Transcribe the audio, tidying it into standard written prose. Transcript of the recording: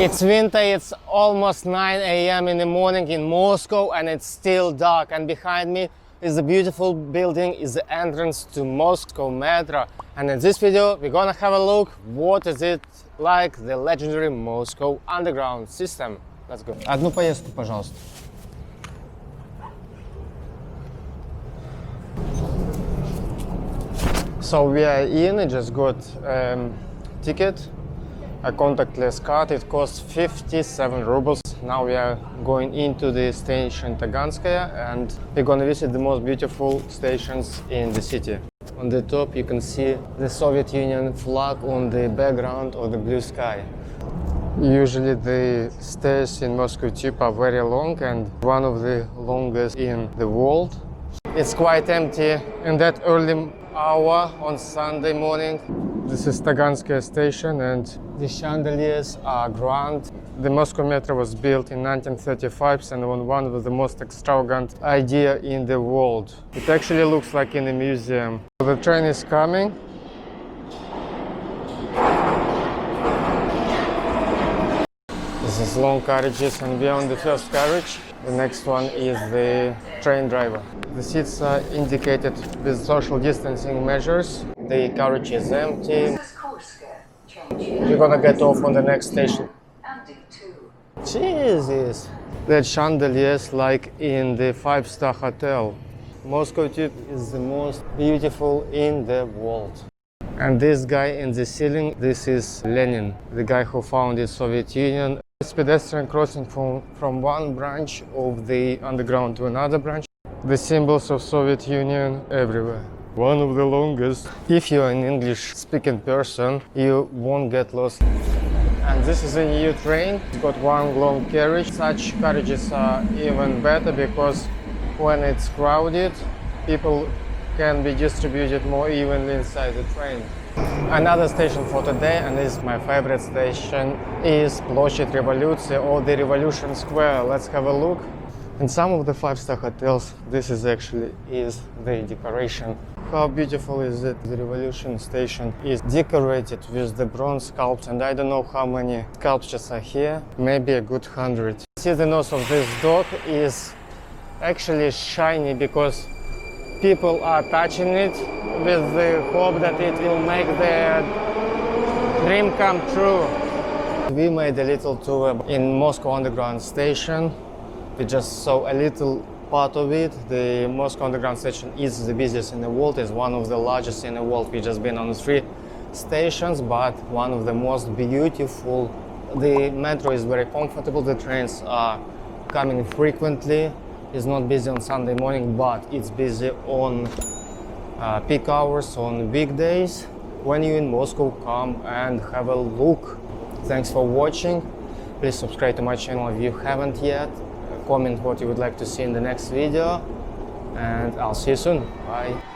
It's winter, it's almost 9 a.m. in the morning in Moscow and it's still dark, and behind me is a beautiful building, is the entrance to Moscow Metro. And in this video we're gonna have a look what is it like, the legendary Moscow underground system. Let's go. Одну поездку, пожалуйста. So we are in, I just got ticket, a contactless card. It costs 57 rubles. Now we are going into the station Taganskaya and we're gonna visit the most beautiful stations in the city. On the top you can see the Soviet Union flag on the background of the blue sky. Usually the stairs in Moscow Tube are very long and one of the longest in the world. It's quite empty in that early hour on Sunday morning. This is Taganskaya station and the chandeliers are grand. The Moscow Metro was built in 1935 and one of the most extravagant idea in the world. It actually looks like in a museum. The train is coming. This is long carriages and we are on the first carriage. The next one is the train driver. The seats are indicated with social distancing measures. The carriage is empty. We're gonna get off on the next station. Jesus! That chandeliers like in the 5-star hotel. Moscow Tube is the most beautiful in the world. And this guy in the ceiling, this is Lenin, the guy who founded Soviet Union. It's pedestrian crossing from one branch of the underground to another branch. The symbols of Soviet Union everywhere. One of the longest. If you're an English-speaking person, you won't get lost. And this is a new train. It's got one long carriage. Such carriages are even better because when it's crowded, people can be distributed more evenly inside the train. Another station for today, and this is my favorite station, is Ploshchad Revoluции or the Revolution Square. Let's have a look. In some of the 5-star hotels, this is actually the decoration. How beautiful is it? The Revolution station is decorated with the bronze sculptures, and I don't know how many sculptures are here, maybe a good 100. See, the nose of this dog is actually shiny because people are touching it with the hope that it will make their dream come true. We made a little tour in Moscow Underground station. We just saw a little part of it. The Moscow Underground station is the busiest in the world. It's one of the largest in the world. We've just been on 3 stations, but one of the most beautiful. The metro is very comfortable. The trains are coming frequently. It's not busy on Sunday morning, but it's busy on peak hours, on weekdays. When you're in Moscow, come and have a look. Thanks for watching. Please subscribe to my channel if you haven't yet. Comment what you would like to see in the next video. And I'll see you soon. Bye.